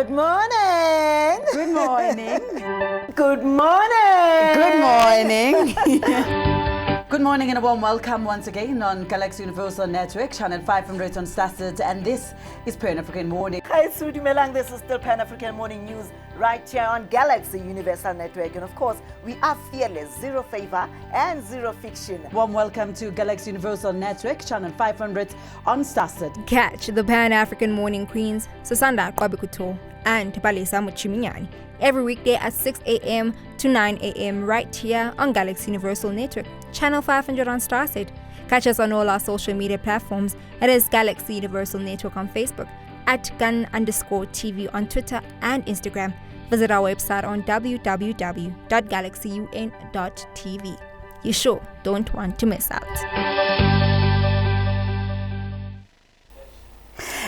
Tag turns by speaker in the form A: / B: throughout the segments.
A: Good morning.
B: Good morning.
A: Good morning.
B: Good morning. Good morning and a warm welcome once again on Galaxy Universal Network, Channel 500 on Started, and this is Pan-African Morning.
A: Hi, Sudi Melang. This is still Pan-African Morning News right here on Galaxy Universal Network. And of course, we are fearless, zero favor and zero fiction.
B: Warm welcome to Galaxy Universal Network, Channel 500 on Started.
C: Catch the Pan-African Morning Queens, SISANDA and Balesa Muchiminyani every weekday at 6 a.m. to 9 a.m. right here on Galaxy Universal Network, Channel 500 on Starset. Catch us on all our social media platforms. It is Galaxy Universal Network on Facebook, at @gun_TV on Twitter and Instagram. Visit our website on www.galaxyun.tv. You sure don't want to miss out.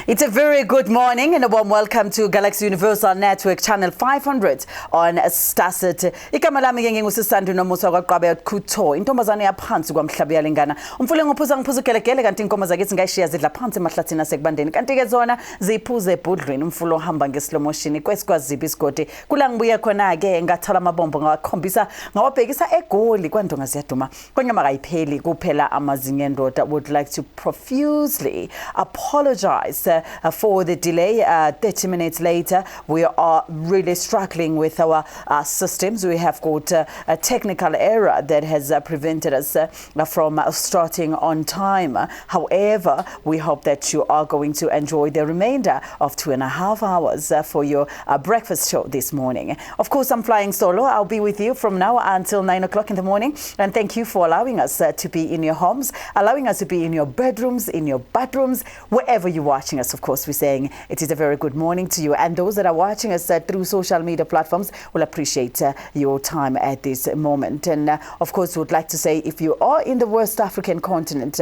B: It's a very good morning and a warm welcome to Galaxy Universal Network, Channel 500 on Starset. Igama lami ke ngingusisanda nomusa kwaQWABE QOUTAUD. Intombazane yaphansi kwamhlabi yalingana. Umfule ngophuza ngiphuza gelegele kanti inkomo zakithi ngayishiya zidla phansi emahlathini asekubandeni. Kanti ke zona ziphuze ebhudlweni umfulo ohamba ngeslow motion kwesikwazibi isigodi. Kula ngibuye khona ke ngathola amabombo ngawakhombisa ngawabhekisa egoli kwandonga ziyaduma. Konyama kayipheli kuphela amazinyo endoda. Would like to profusely apologize for the delay. 30 minutes later, we are really struggling with our systems. We have got a technical error that has prevented us from starting on time. However, we hope that you are going to enjoy the remainder of 2.5 hours for your breakfast show this morning. Of course, I'm flying solo. I'll be with you from now until 9 o'clock in the morning. And thank you for allowing us to be in your homes, allowing us to be in your bedrooms, in your bathrooms, wherever you're watching us. Of course, we're saying it is a very good morning to you. And those that are watching us through social media platforms will appreciate your time at this moment. And of course, we would like to say if you are in the West African continent,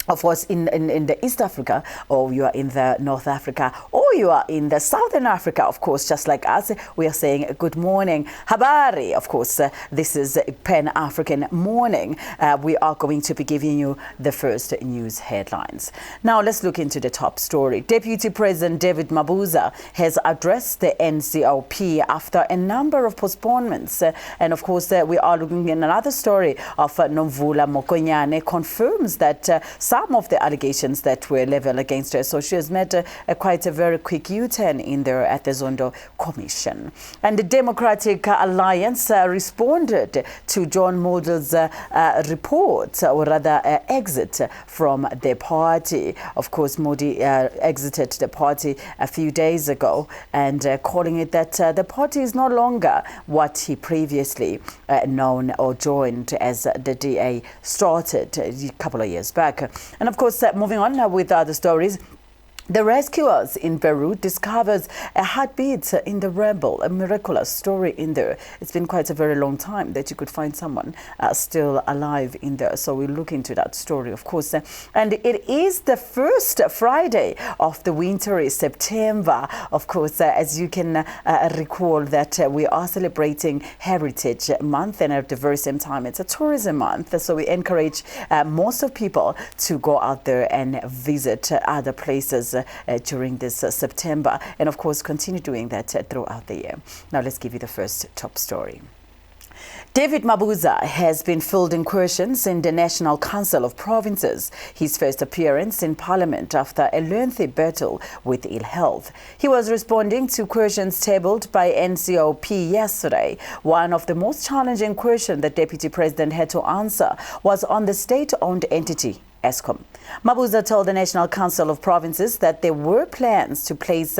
B: of course, in the East Africa, or you are in the North Africa, or you are in the Southern Africa, of course, just like us, we are saying good morning. Habari, of course, this is Pan-African Morning. We are going to be giving you the first news headlines. Now, let's look into the top story. Deputy President David Mabuza has addressed the NCOP after a number of postponements. And of course, we are looking at another story of Nomvula Mokonyane confirms that some of the allegations that were leveled against her. So she has made quite a very quick U-turn in there at the Zondo Commission. And the Democratic Alliance responded to John Model's report, or rather exit from the party. Of course, Modi exited the party a few days ago and calling it that the party is no longer what he previously known or joined as the DA started a couple of years back. And of course, moving on with other stories. The rescuers in Peru discovers a heartbeat in the rebel, a miraculous story in there. It's been quite a very long time that you could find someone still alive in there. So we'll look into that story, of course. And it is the first Friday of the wintry September. Of course, as you can recall that we are celebrating Heritage Month, and at the very same time, it's a tourism month. So we encourage most of people to go out there and visit other places during this September, and of course continue doing that throughout the year. Now let's give you the first top story. David Mabuza has been fielding questions in the National Council of Provinces, his first appearance in Parliament after a lengthy battle with ill health. He was responding to questions tabled by NCOP yesterday. One of the most challenging questions the Deputy President had to answer was on the state-owned entity ESCOM. Mabuza told the National Council of Provinces that there were plans in place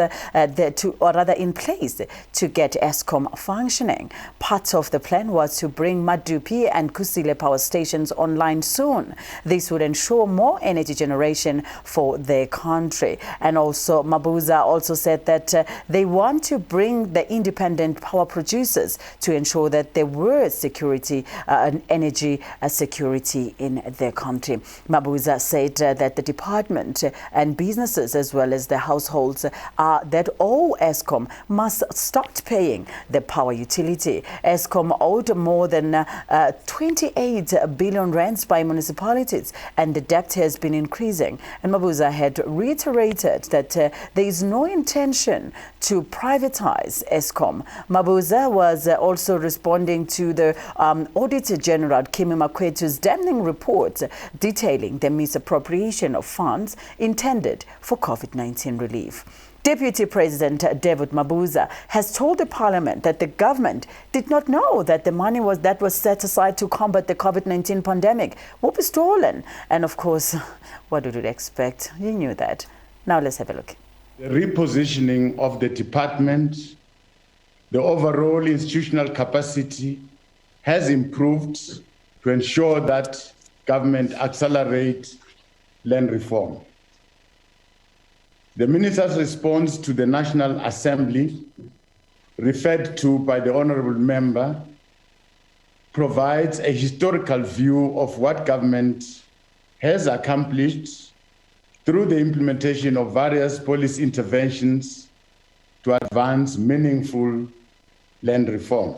B: to get ESCOM functioning. Part of the plan was to bring Madupi and Kusile power stations online soon. This would ensure more energy generation for their country. And also, Mabuza also said that they want to bring the independent power producers to ensure that there were security and energy security in their country. Mabuza Mabuza said that the department and businesses as well as the households that owe Eskom must start paying the power utility. Eskom owed more than 28 billion rands by municipalities, and the debt has been increasing. And Mabuza had reiterated that there is no intention to privatize Eskom. Mabuza was also responding to the Auditor General Kimi Makwetu's damning report detailing the misappropriation of funds intended for COVID-19 relief. Deputy President David Mabuza has told the Parliament that the government did not know that the money that was set aside to combat the COVID-19 pandemic would be stolen. And of course, what did you expect? You knew that. Now let's have a look.
D: The repositioning of the department, the overall institutional capacity has improved to ensure that government accelerates land reform. The Minister's response to the National Assembly, referred to by the Honourable Member, provides a historical view of what government has accomplished through the implementation of various policy interventions to advance meaningful land reform.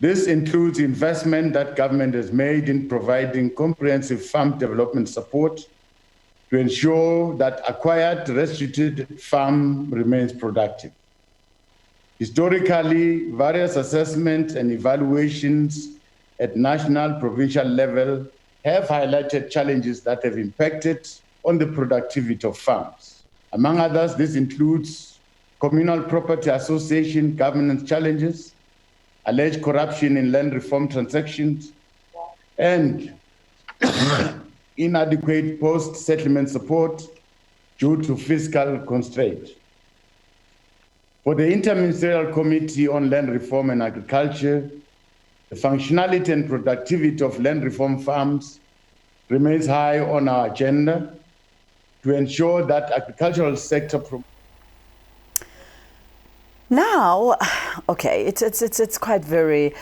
D: This includes investment that government has made in providing comprehensive farm development support to ensure that acquired restricted farm remains productive. Historically, various assessments and evaluations at national, provincial level have highlighted challenges that have impacted on the productivity of farms. Among others, this includes communal property association governance challenges, alleged corruption in land reform transactions, and inadequate post-settlement support due to fiscal constraint. For the Interministerial Committee on Land Reform and Agriculture, the functionality and productivity of land reform farms remains high on our agenda to ensure that agricultural sector.
B: Now, okay, it's quite very,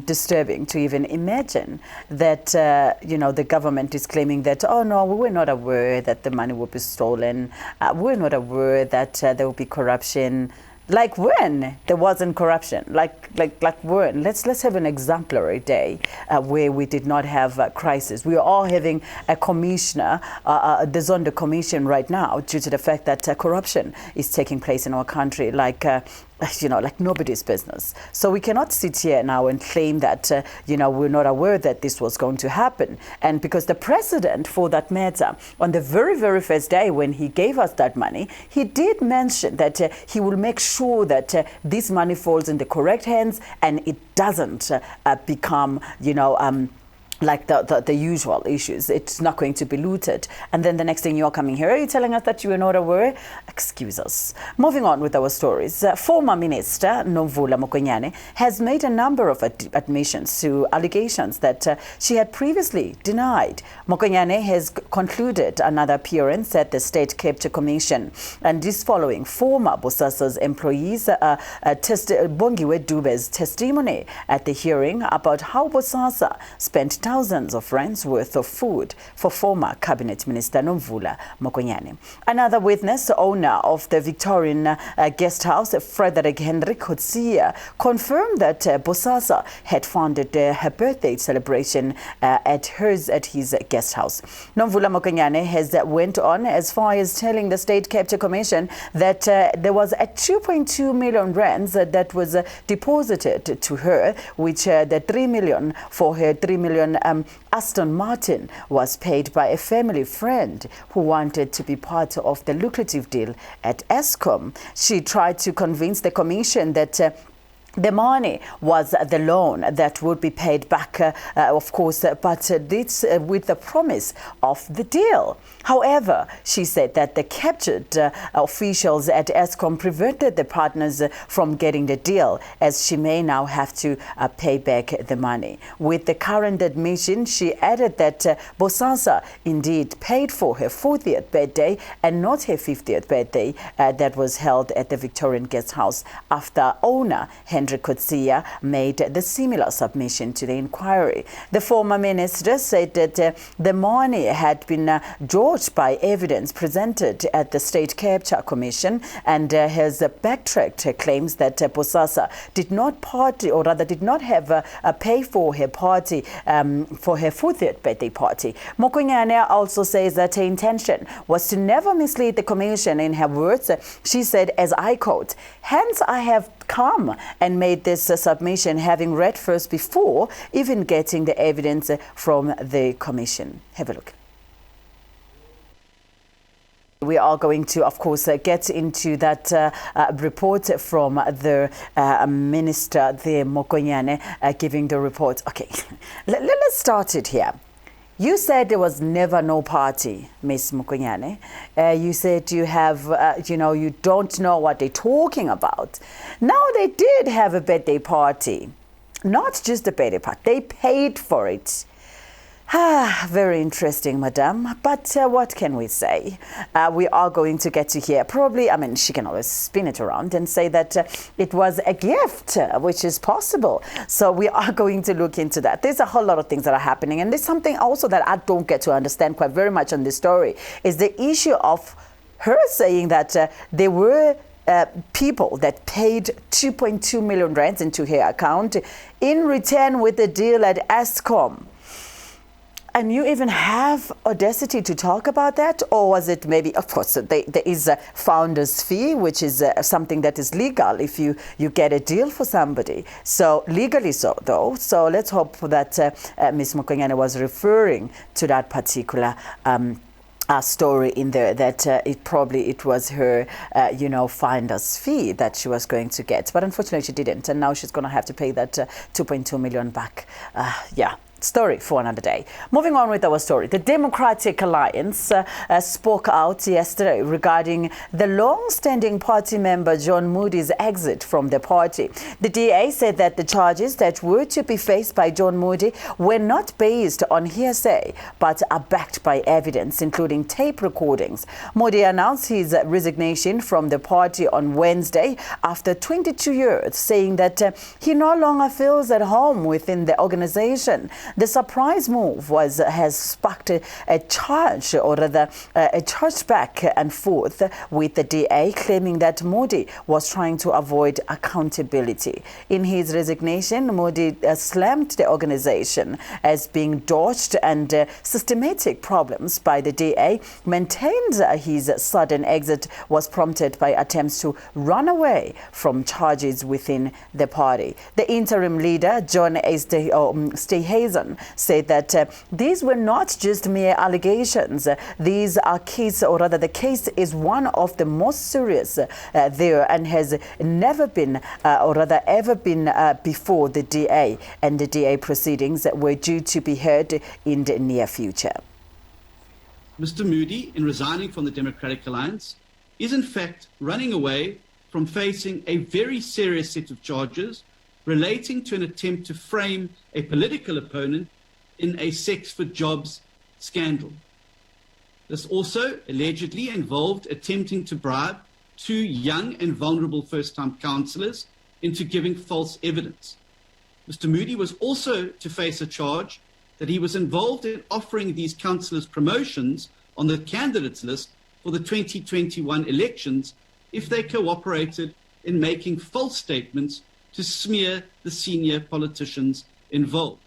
B: disturbing to even imagine that, the government is claiming that, oh no, we were not aware that the money would be stolen. We were not aware that there would be corruption. Like when there wasn't corruption, like when. Let's have an exemplary day where we did not have a crisis. We are all having a commissioner, the Zondo Commission right now, due to the fact that corruption is taking place in our country, like nobody's business. So we cannot sit here now and claim that, we're not aware that this was going to happen. And because the president, for that matter, on the very, very first day when he gave us that money, he did mention that he will make sure that this money falls in the correct hands and it doesn't become, like the usual issues. It's not going to be looted. And then the next thing you're coming here, are you telling us that you were not aware? Excuse us. Moving on with our stories. Former Minister Nomvula Mokonyane has made a number of admissions to allegations that she had previously denied. Mokonyane has concluded another appearance at the State Capture Commission, and this following former Bosasa's employees Bongiwe Dube's testimony at the hearing about how Bosasa spent thousands of rands worth of food for former Cabinet Minister Nomvula Mokonyane. Another witness, owner of the Victorian guest house, Frederick Henry Kotsia, confirmed that Bosasa had funded her birthday celebration at his guest house. Nomvula Mokonyane has went on as far as telling the State Capture Commission that there was a 2.2 million rands that was deposited to her, which the 3 million for her 3 million Aston Martin was paid by a family friend who wanted to be part of the lucrative deal at Eskom. She tried to convince the commission that the money was the loan that would be paid back, of course, but this with the promise of the deal. However, she said that the captured officials at Eskom prevented the partners from getting the deal, as she may now have to pay back the money. With the current admission, she added that Bosasa indeed paid for her 40th birthday and not her 50th birthday that was held at the Victorian Guest House after owner Henry Henry Coetzee made the similar submission to the inquiry. The former minister said that the money had been gauged by evidence presented at the State Capture Commission, and has backtracked claims that Bosasa did not party, or rather did not have a pay for her party, for her 40th birthday party. Mokunyane also says that her intention was to never mislead the commission. In her words, she said, as I quote, "Hence I have come and made this submission, having read first before even getting the evidence from the commission." Have a look. We are going to, of course, get into that report from the minister there, Mokonyane, giving the report. Okay, let's start it here. You said there was never no party, Ms. Mokonyane. You said you have, you don't know what they're talking about. Now they did have a birthday party. Not just a birthday party, they paid for it. Very interesting, madam. But what can we say? We are going to get to hear. Probably, I mean, she can always spin it around and say that it was a gift, which is possible. So we are going to look into that. There's a whole lot of things that are happening. And there's something also that I don't get to understand quite very much on this story, is the issue of her saying that there were people that paid 2.2 million rands into her account in return with a deal at Eskom. And you even have audacity to talk about that? Or was it maybe, of course, there is a founder's fee, which is something that is legal if you get a deal for somebody. So legally so, though. So let's hope that Ms. Mokonyane was referring to that particular story in there, that it was her, finder's fee that she was going to get. But unfortunately, she didn't. And now she's going to have to pay that 2.2 million back. Story for another day. Moving on with our story. The Democratic Alliance spoke out yesterday regarding the long-standing party member John Moody's exit from the party. The DA said that the charges that were to be faced by John Moody were not based on hearsay, but are backed by evidence, including tape recordings. Moody announced his resignation from the party on Wednesday after 22 years, saying that he no longer feels at home within the organization. The surprise move has sparked a charge, or rather a charge back and forth with the DA, claiming that Moody was trying to avoid accountability. In his resignation, Moody slammed the organization as being dodged and systematic problems by the DA, maintained his sudden exit was prompted by attempts to run away from charges within the party. The interim leader, John Steenhuisen, said that these were not just mere allegations. These are case, or rather the case is one of the most serious there, and has never been, or rather ever been before the DA, and the DA proceedings were due to be heard in the near future.
E: Mr. Moody, in resigning from the Democratic Alliance, is in fact running away from facing a very serious set of charges relating to an attempt to frame a political opponent in a sex for jobs scandal. This also allegedly involved attempting to bribe two young and vulnerable first-time councillors into giving false evidence. Mr. Moody was also to face a charge that he was involved in offering these councillors promotions on the candidates list for the 2021 elections if they cooperated in making false statements to smear the senior politicians involved.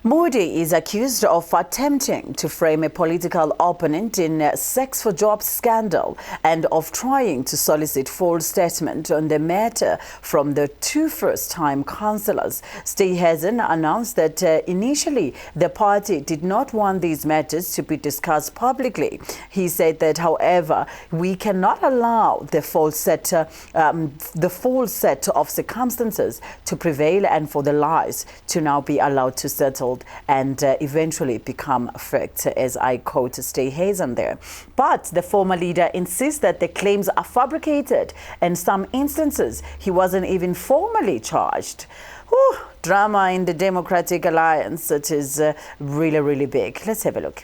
B: Moody is accused of attempting to frame a political opponent in a sex for jobs scandal and of trying to solicit false statement on the matter from the two first-time councillors. Steenhuisen announced that initially the party did not want these matters to be discussed publicly. He said that, however, we cannot allow the full set of circumstances to prevail and for the lies to now be allowed to settle and eventually become fact, as I quote Steenhuisen there. But the former leader insists that the claims are fabricated. In some instances, he wasn't even formally charged. Whew, drama in the Democratic Alliance, it is really, really big. Let's have a look.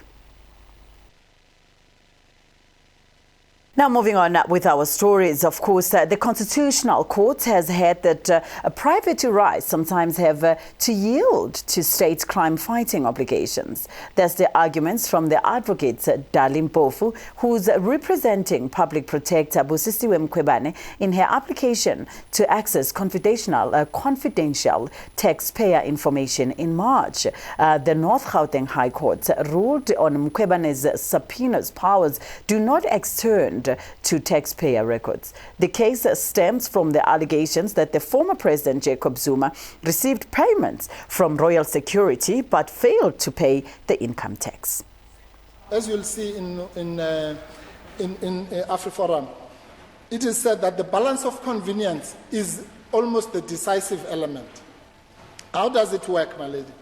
B: Now, moving on with our stories, of course, the Constitutional Court has had that private rights sometimes have to yield to state crime-fighting obligations. That's the arguments from the advocate Darlene Mpofu, who's representing Public Protector Busisiwe Mkhwebane in her application to access confidential taxpayer information in March. The North Gauteng High Court ruled on Mkhwebane's subpoena's powers do not extend to taxpayer records. The case stems from the allegations that the former President Jacob Zuma received payments from Royal Security but failed to pay the income tax.
F: As you'll see in AfriForum, it is said that the balance of convenience is almost the decisive element. How does it work, my lady?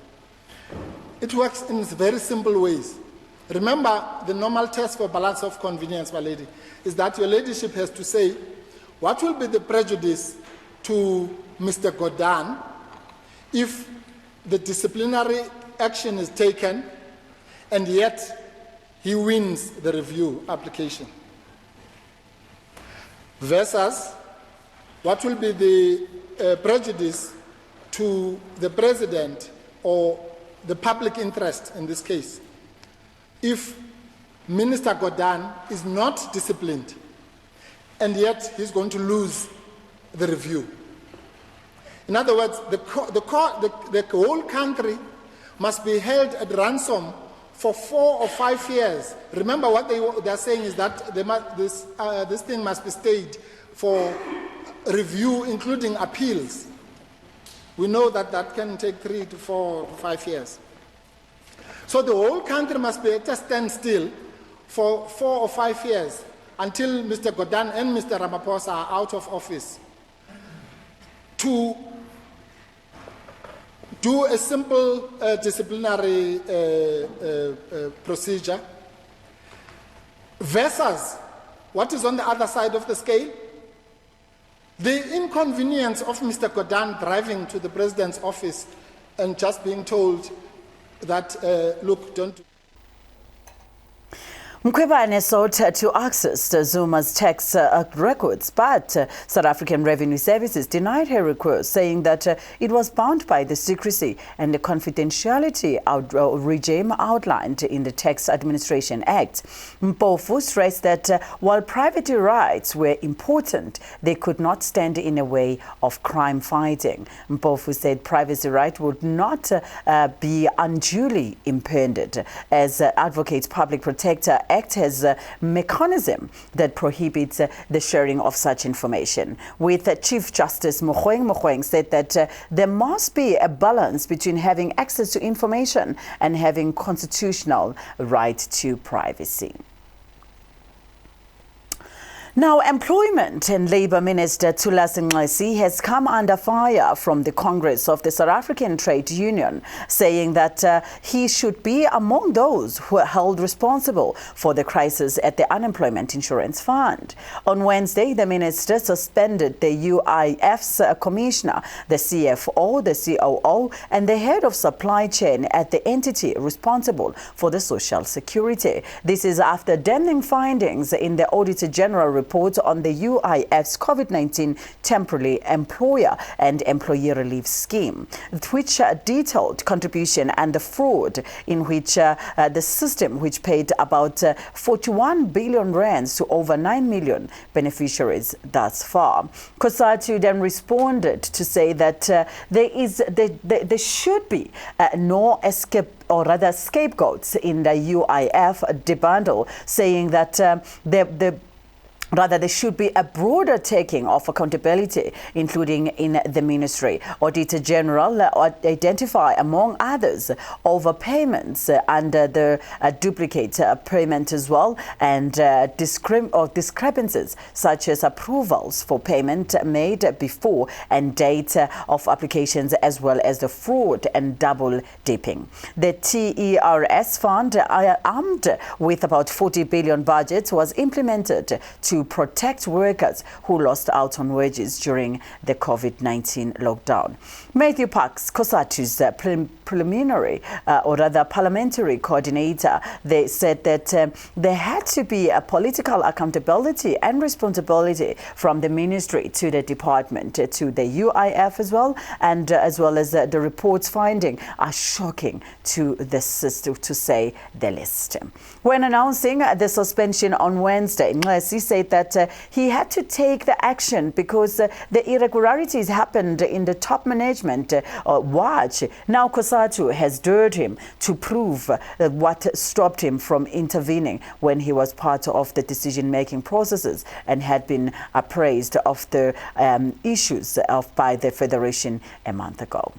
F: It works in very simple ways. Remember, the normal test for balance of convenience, my lady, is that your ladyship has to say, what will be the prejudice to Mr. Godan if the disciplinary action is taken and yet he wins the review application? Versus, what will be the prejudice to the president or the public interest in this case if Minister Godan is not disciplined and yet he's going to lose the review? In other words, the whole country must be held at ransom for 4 or 5 years. Remember, what they are saying is that this thing must be stayed for review, including appeals. We know that that can take 3 to 4 to 5 years. So the whole country must be at a standstill for 4 or 5 years until Mr. Godan and Mr. Ramaphosa are out of office to do a simple disciplinary procedure versus what is on the other side of the scale. The inconvenience of Mr. Godan driving to the president's office and just being told that, look, don't...
B: Mkhwebane sought to access Zuma's tax records, but South African Revenue Services denied her request, saying that it was bound by the secrecy and the confidentiality regime outlined in the Tax Administration Act. Mpofu stressed that while private rights were important, they could not stand in the way of crime fighting. Mpofu said privacy right would not be unduly impeded, as Advocate Public Protector Act has a mechanism that prohibits the sharing of such information. With Chief Justice Mogoeng said that there must be a balance between having access to information and having constitutional right to privacy. Now, Employment and Labour Minister Thulas Nxesi has come under fire from the Congress of the South African Trade Union, saying that he should be among those who are held responsible for the crisis at the Unemployment Insurance Fund. On Wednesday, the minister suspended the UIF's commissioner, the CFO, the COO, and the head of supply chain at the entity responsible for the social security. This is after damning findings in the Auditor General report on the UIF's COVID-19 temporary employer and employee relief scheme, which detailed contribution and the fraud in which the system, which paid about 41 billion rands to over 9 million beneficiaries thus far. COUTAUD then responded to say that there should be no escape, or rather scapegoats in the UIF debundle, saying that there should be a broader taking of accountability, including in the ministry. Auditor General identify, among others, overpayments under the duplicate payment as well, and discrepancies such as approvals for payment made before and date of applications, as well as the fraud and double dipping. The TERS fund, armed with about 40 billion budget, was implemented to to protect workers who lost out on wages during the COVID-19 lockdown. Matthew Parks, COUTAUD's parliamentary coordinator, they said that there had to be a political accountability and responsibility from the ministry to the department, to the UIF as well, and as well as the reports finding are shocking to the system, to say the least. When announcing the suspension on Wednesday, Ngesi said that he had to take the action because the irregularities happened in the top management watch. Now COUTAUD has dared him to prove what stopped him from intervening when he was part of the decision-making processes and had been appraised of the issues by the Federation a month ago.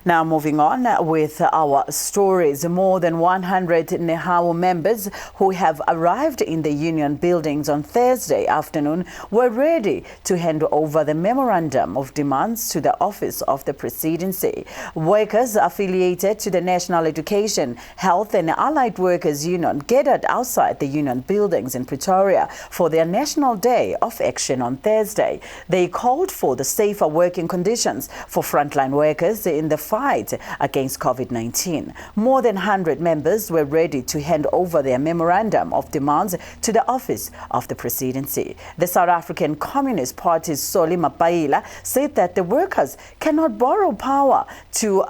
B: Now moving on with our stories, more than 100 NEHAWU members who have arrived in the union buildings on Thursday afternoon were ready to hand over the memorandum of demands to the office of the presidency. Workers affiliated to the National Education, Health and Allied Workers Union gathered outside the union buildings in Pretoria for their National Day of Action on Thursday. They called for the safer working conditions for frontline workers in the fight against COVID-19. More than 100 members were ready to hand over their memorandum of demands to the office of the presidency. The South African Communist Party's Solly Mapaila said that the workers cannot borrow power to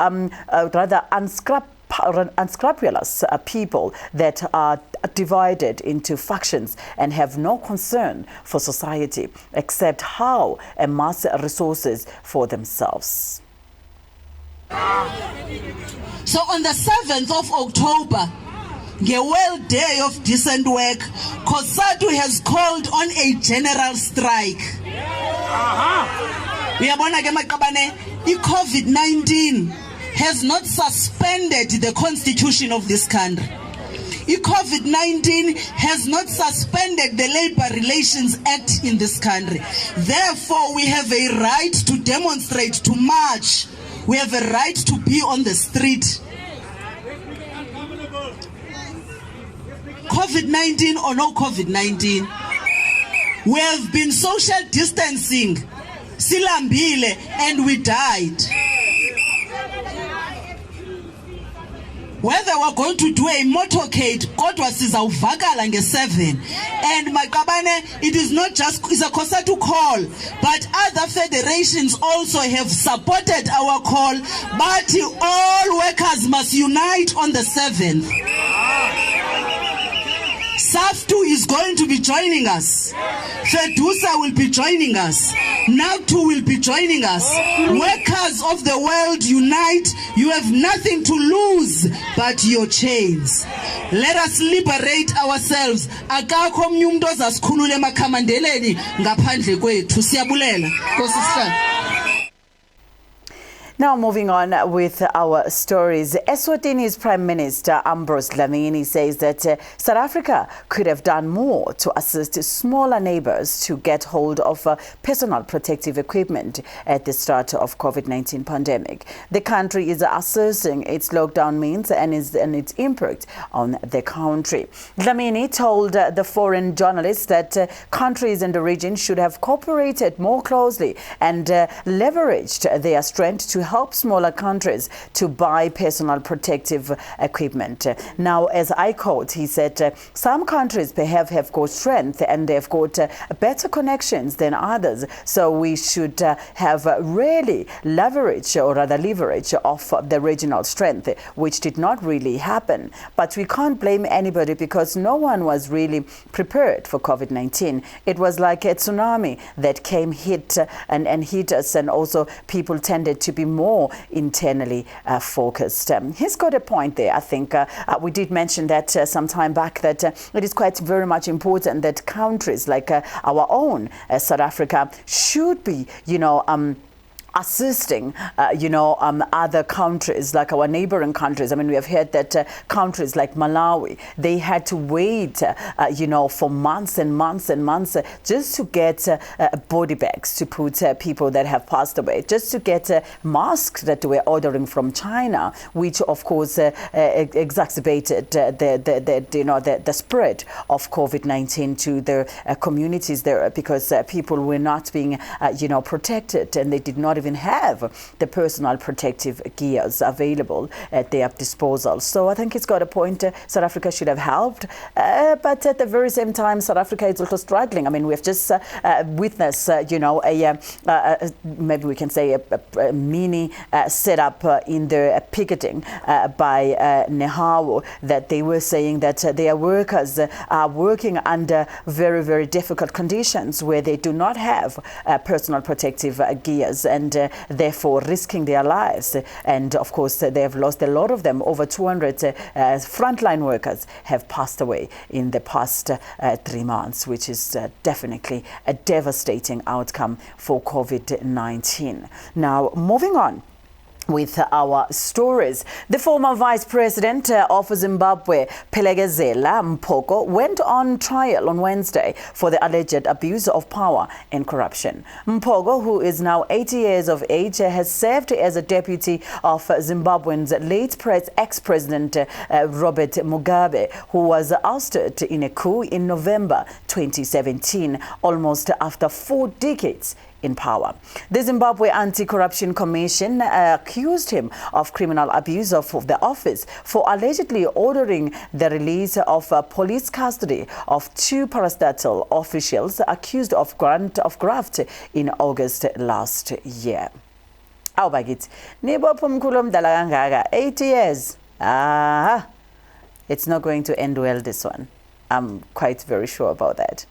B: unscrupulous people that are divided into factions and have no concern for society except how amass resources for themselves.
G: So on the 7th of October, the World Day of Decent Work, COUTAUD has called on a general strike. COVID-19 has not suspended the constitution of this country. COVID-19 has not suspended the Labor Relations Act in this country. Therefore, we have a right to demonstrate, to march. We have a right to be on the street. COVID-19 or no COVID-19, we have been social distancing, silambile, and we died. Whether we're going to do a motorcade, kodwa sizawuvakala nge-7. And Makabane, it is not just it's a COUTAUD call, but other federations also have supported our call. But all workers must unite on the 7th. SAFTU is going to be joining us. FEDUSA will be joining us. NAUTU will be joining us. Workers of the world, unite. You have nothing to lose but your chains. Let us liberate ourselves. Akakho omnye umuntu ozasikhulula emakhamandeleni ngaphandle kwethu. Siyabulela. Nkosi sihlalo.
B: Now moving on with our stories. Eswatini's Prime Minister Ambrose Dlamini says that South Africa could have done more to assist smaller neighbors to get hold of personal protective equipment at the start of COVID-19 pandemic. The country is assessing its lockdown means and its impact on the country. Dlamini told the foreign journalists that countries in the region should have cooperated more closely and leveraged their strength to help smaller countries to buy personal protective equipment. Now, as I quote, he said, some countries perhaps have got strength and they've got better connections than others. So we should have really leverage of the regional strength, which did not really happen. But we can't blame anybody because no one was really prepared for COVID-19. It was like a tsunami that came, hit us, and also people tended to be more internally focused. He's got a point there. I think we did mention that some time back that it is quite very much important that countries like our own South Africa should be, assisting, other countries like our neighboring countries. I mean, we have heard that countries like Malawi, they had to wait, for months and months and months just to get body bags to put people that have passed away, just to get masks that they were ordering from China, which of course exacerbated the spread of COVID-19 to the communities there, because people were not being, protected, and they did not even have the personal protective gears available at their disposal. So I think it's got a point. South Africa should have helped, but at the very same time, South Africa is also struggling. I mean, we have just witnessed, maybe we can say a mini setup in the picketing by Nehawu, that they were saying that their workers are working under very, very difficult conditions where they do not have personal protective gears, and therefore risking their lives. And of course, they have lost a lot of them. Over 200 frontline workers have passed away in the past 3 months, which is definitely a devastating outcome for COVID-19. Now, moving on with our stories. The former Vice President of Zimbabwe, Phelekezela Mpogo, went on trial on Wednesday for the alleged abuse of power and corruption. Mpogo, who is now 80 years of age, has served as a deputy of Zimbabwe's late ex-president Robert Mugabe, who was ousted in a coup in November 2017, almost after 4 decades in power. The Zimbabwe Anti-Corruption Commission accused him of criminal abuse of the office for allegedly ordering the release of police custody of 2 parastatal officials accused of graft in August last year. Awubakit, nibopha umkhulu omdala kangaka, 80 years. It's not going to end well, this one. I'm quite very sure about that.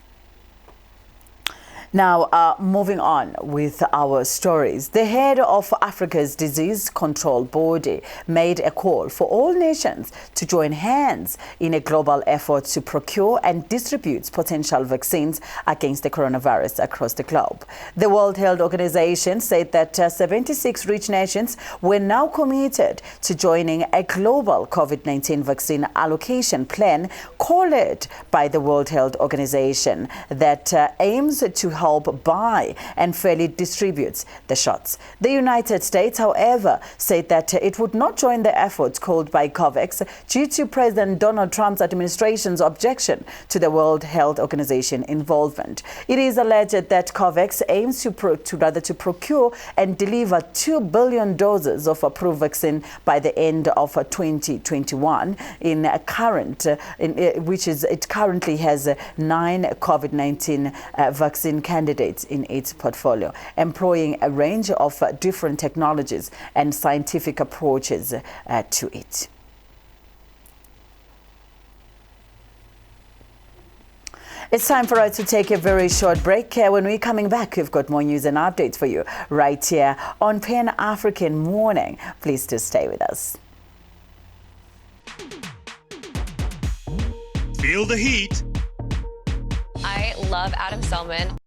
B: Now, moving on with our stories. The head of Africa's Disease Control Body made a call for all nations to join hands in a global effort to procure and distribute potential vaccines against the coronavirus across the globe. The World Health Organization said that 76 rich nations were now committed to joining a global COVID-19 vaccine allocation plan called by the World Health Organization that aims to help buy and fairly distribute the shots. The United States, however, said that it would not join the efforts called by COVAX due to President Donald Trump's administration's objection to the World Health Organization involvement. It is alleged that COVAX aims to procure and deliver 2 billion doses of approved vaccine by the end of 2021. It currently has 9 COVID-19 vaccine candidates in its portfolio, employing a range of different technologies and scientific approaches to it. It's time for us to take a very short break. When we're coming back, we've got more news and updates for you right here on Pan African Morning. Please do stay with us.
H: Feel the heat.
I: I love Adam Selman.